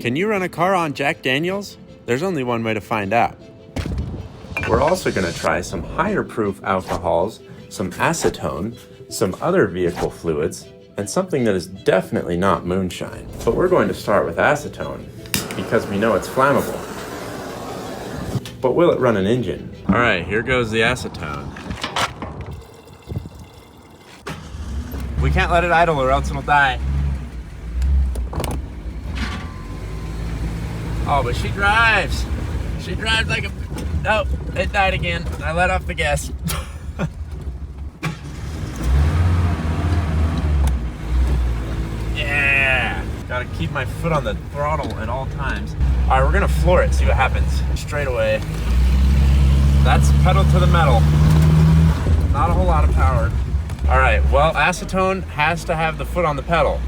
Can you run a car on Jack Daniels? There's only one way to find out. We're also going to try some higher proof alcohols, some acetone, some other vehicle fluids, and something that is definitely not moonshine. But we're going to start with acetone because we know it's flammable. But will it run an engine? All right, here goes the acetone. We can't let it idle or else it'll die. Oh, but she drives. She drives like a... Oh, it died again. I let off the gas. Yeah. Gotta keep my foot on the throttle at all times. All right, we're gonna floor it, see what happens. Straight away. That's pedal to the metal. Not a whole lot of power. All right, well, acetone has to have the foot on the pedal,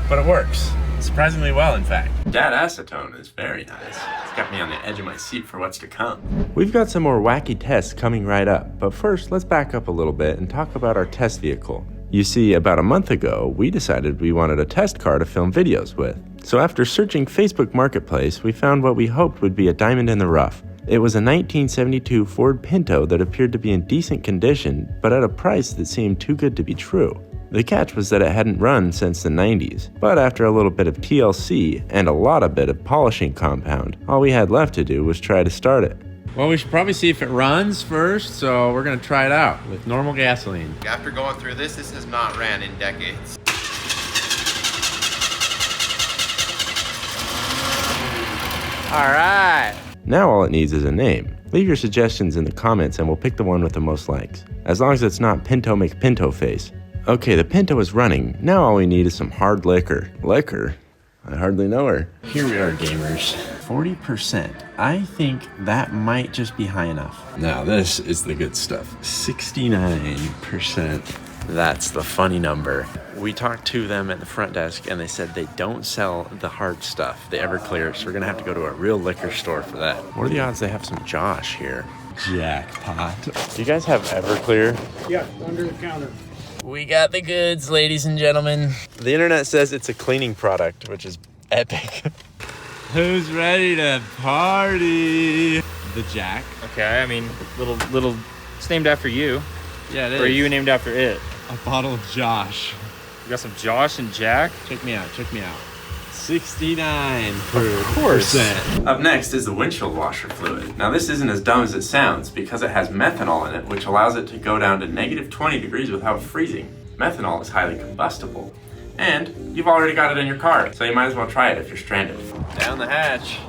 but it works. Surprisingly well, in fact. That acetone is very nice. It's got me on the edge of my seat for what's to come. We've got some more wacky tests coming right up, but first, let's back up a little bit and talk about our test vehicle. You see, about a month ago, we decided we wanted a test car to film videos with. So after searching Facebook Marketplace, we found what we hoped would be a diamond in the rough. It was a 1972 Ford Pinto that appeared to be in decent condition, but at a price that seemed too good to be true. The catch was that it hadn't run since the 90s, but after a little bit of TLC and a lot of bit of polishing compound, all we had left to do was try to start it. Well, we should probably see if it runs first, so we're gonna try it out with normal gasoline. After going through this has not ran in decades. All right. Now all it needs is a name. Leave your suggestions in the comments and we'll pick the one with the most likes. As long as it's not Pinto McPinto face. Okay, the Pinto is running. Now all we need is some hard liquor. Liquor? I hardly know her. Here we are, gamers. 40%. I think that might just be high enough. Now this is the good stuff. 69%. That's the funny number. We talked to them at the front desk and they said they don't sell the hard stuff, the Everclear, so we're gonna have to go to a real liquor store for that. What are the odds they have some Josh here? Jackpot. Do you guys have Everclear? Yeah, under the counter. We got the goods, ladies and gentlemen. The internet says it's a cleaning product, which is epic. Who's ready to party? The Jack. Okay, I mean, little, it's named after you. Yeah, it is. Or are you named after it? A bottle of Josh. You got some Josh and Jack? Check me out. 69%. Of course. Up next is the windshield washer fluid. Now this isn't as dumb as it sounds because it has methanol in it, which allows it to go down to -20 degrees without freezing. Methanol is highly combustible. And you've already got it in your car, so you might as well try it if you're stranded. Down the hatch.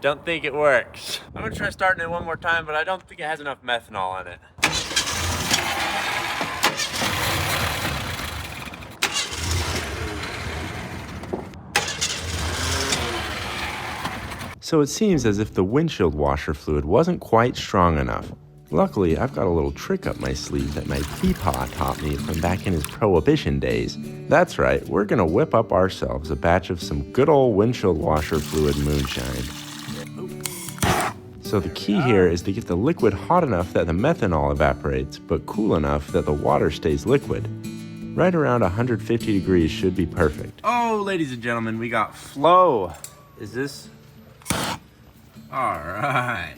Don't think it works. I'm gonna try starting it one more time, but I don't think it has enough methanol in it. So it seems as if the windshield washer fluid wasn't quite strong enough. Luckily, I've got a little trick up my sleeve that my peepaw taught me from back in his prohibition days. That's right, we're gonna whip up ourselves a batch of some good old windshield washer fluid moonshine. So the key here is to get the liquid hot enough that the methanol evaporates, but cool enough that the water stays liquid. Right around 150 degrees should be perfect. Oh, ladies and gentlemen, we got flow. Is this? All right,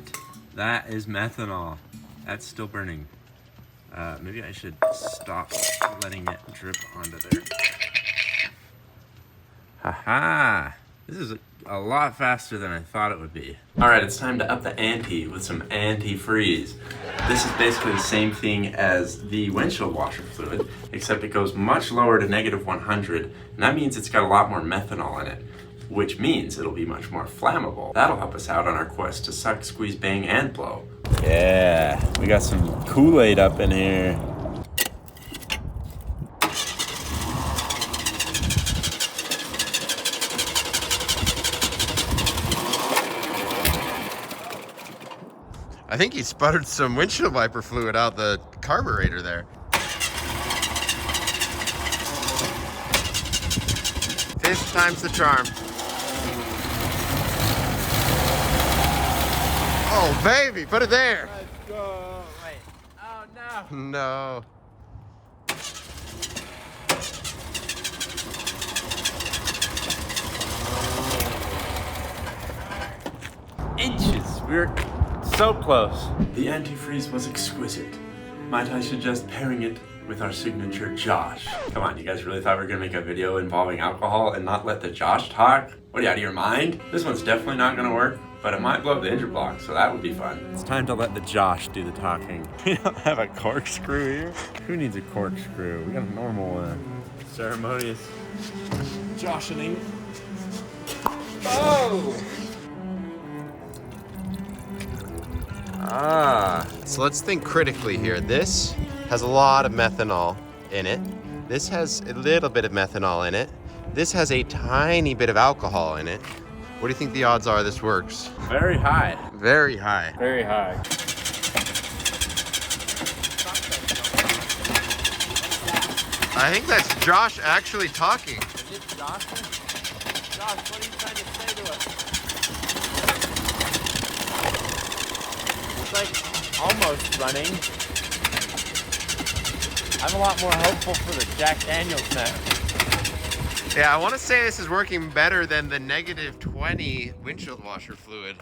that is methanol. That's still burning. Maybe I should stop letting it drip onto there. Haha, this is a lot faster than I thought it would be. All right, it's time to up the ante with some antifreeze. This is basically the same thing as the windshield washer fluid, except it goes much lower to -100, and that means it's got a lot more methanol in it, which means it'll be much more flammable. That'll help us out on our quest to suck, squeeze, bang, and blow. Yeah, we got some Kool-Aid up in here. I think he sputtered some windshield wiper fluid out the carburetor there. Time's the charm. Oh, baby, put it there. Let's go. Wait. Oh, no. No. Inches. We're so close. The antifreeze was exquisite. Might I suggest pairing it with our signature Josh? Come on, you guys really thought we were gonna make a video involving alcohol and not let the Josh talk? What are you, out of your mind? This one's definitely not gonna work, but it might blow up the engine block, so that would be fun. It's time to let the Josh do the talking. We don't have a corkscrew here. Who needs a corkscrew? We got a normal one. Ceremonious Joshening. Oh! Ah. So let's think critically here. This has a lot of methanol in it. This has a little bit of methanol in it. This has a tiny bit of alcohol in it. What do you think the odds are this works? Very high. Very high. Very high. I think that's Josh actually talking. Is it Josh? Josh, what are you trying to say to us? It's like almost running. I'm a lot more hopeful for the Jack Daniels now. Yeah, I want to say this is working better than the negative 20 windshield washer fluid.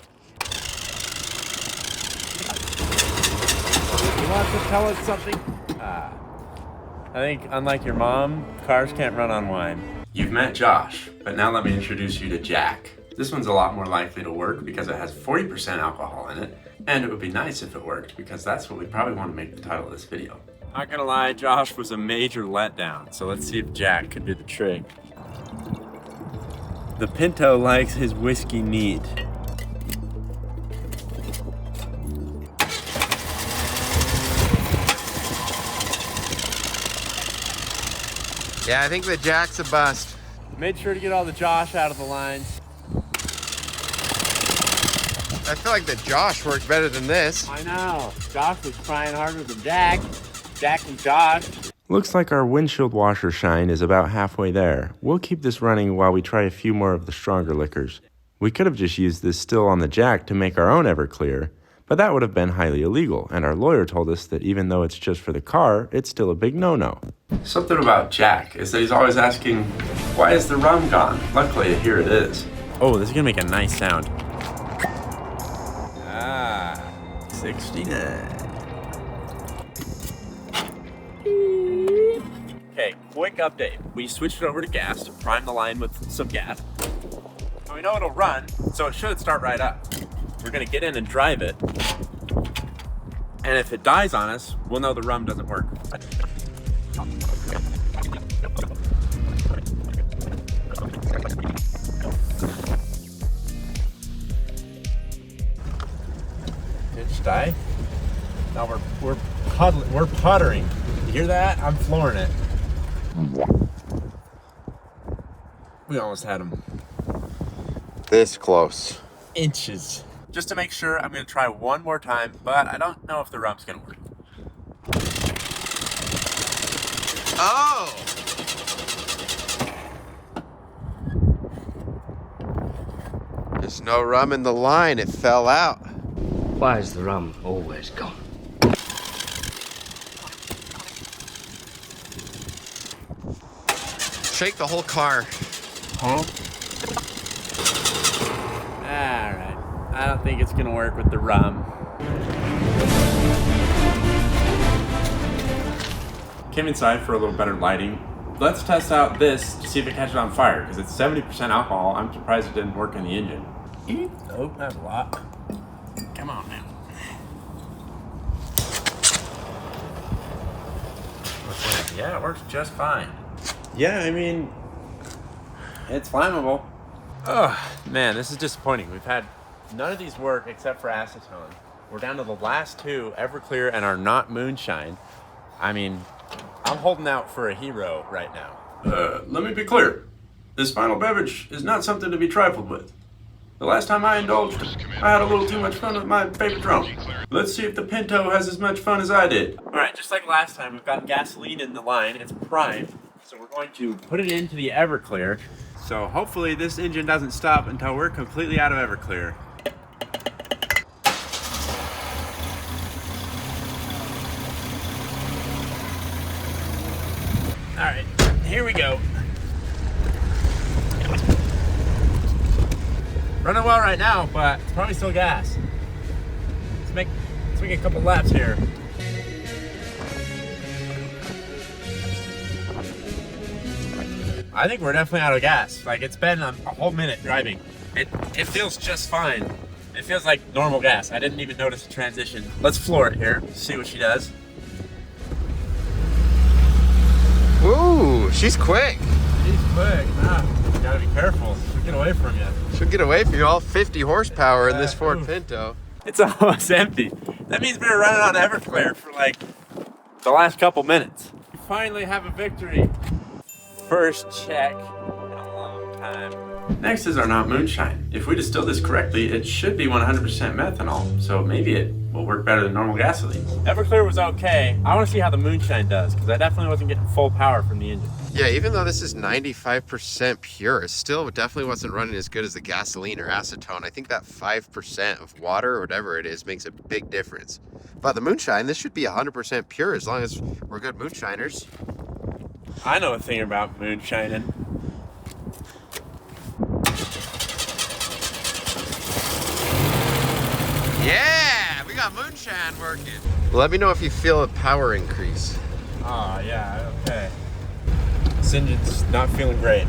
You want to tell us something? I think, unlike your mom, cars can't run on wine. You've met Josh, but now let me introduce you to Jack. This one's a lot more likely to work because it has 40% alcohol in it, and it would be nice if it worked because that's what we probably want to make the title of this video. Not gonna lie, Josh was a major letdown, so let's see if Jack could do the trick. The Pinto likes his whiskey neat. Yeah, I think the Jack's a bust. Made sure to get all the Josh out of the lines. I feel like the Josh worked better than this. I know. Josh was trying harder than Jack. Jack and Josh. Looks like our windshield washer shine is about halfway there. We'll keep this running while we try a few more of the stronger liquors. We could have just used this still on the Jack to make our own Everclear, but that would have been highly illegal, and our lawyer told us that even though it's just for the car, it's still a big no-no. Something about Jack is that he's always asking, why is the rum gone? Luckily, here it is. Oh, this is gonna make a nice sound. 69. Okay, quick update. We switched it over to gas to prime the line with some gas. And we know it'll run, so it should start right up. We're gonna get in and drive it. And if it dies on us, we'll know the rum doesn't work. Ditch die. Now we're puttering. You hear that? I'm flooring it. We almost had him. This close. Inches. Just to make sure, I'm gonna try one more time, but I don't know if the rum's gonna work. Oh! There's no rum in the line, it fell out. Why is the rum always gone? Shake the whole car. Huh? Alright. I don't think it's gonna work with the rum. Came inside for a little better lighting. Let's test out this to see if it catches on fire, because it's 70% alcohol. I'm surprised it didn't work in the engine. Oh, that's a lot. Come on now. Yeah, it works just fine. Yeah, I mean, it's flammable. Oh, man, this is disappointing. We've had none of these work except for acetone. We're down to the last two, Everclear and our not moonshine. I mean, I'm holding out for a hero right now. Let me be clear. This final beverage is not something to be trifled with. The last time I indulged, I had a little too much fun with my favorite drum. Let's see if the Pinto has as much fun as I did. All right, just like last time, we've got gasoline in the line. It's primed, so we're going to put it into the Everclear, So hopefully this engine doesn't stop until we're completely out of Everclear. All right, here we go. Running well right now, but it's probably still gas. Let's make a couple laps here. I think we're definitely out of gas. Like, it's been a whole minute driving. It feels just fine. It feels like normal gas. I didn't even notice the transition. Let's floor it here, see what she does. Ooh, she's quick. She's quick. You gotta be careful. She'll get away from you. She'll get away from you. All 50 horsepower in this Ford Pinto. It's almost empty. That means we were running on Everclear for like the last couple minutes. We finally have a victory. First check in a long time. Next is our not moonshine. If we distill this correctly, it should be 100% methanol, so maybe it will work better than normal gasoline. Everclear was okay. I want to see how the moonshine does, because I definitely wasn't getting full power from the engine. Yeah, even though this is 95% pure, it still definitely wasn't running as good as the gasoline or acetone. I think that 5% of water or whatever it is makes a big difference. But the moonshine, this should be 100% pure as long as we're good moonshiners. I know a thing about moonshining. Yeah, we got moonshine working. Let me know if you feel a power increase. Oh, yeah, okay. This engine's not feeling great.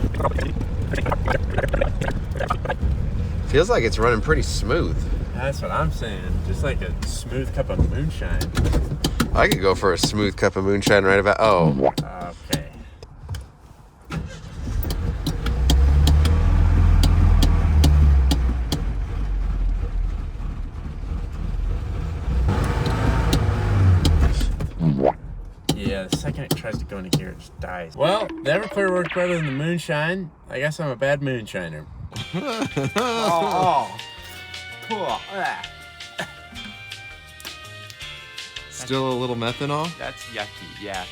Feels like it's running pretty smooth. That's what I'm saying. Just like a smooth cup of moonshine. I could go for a smooth cup of moonshine right about. Oh. Okay. Yeah, the second it tries to go into gear, it just dies. Well, the Everclear worked better than the moonshine. I guess I'm a bad moonshiner. Still a little methanol? That's yucky, yeah.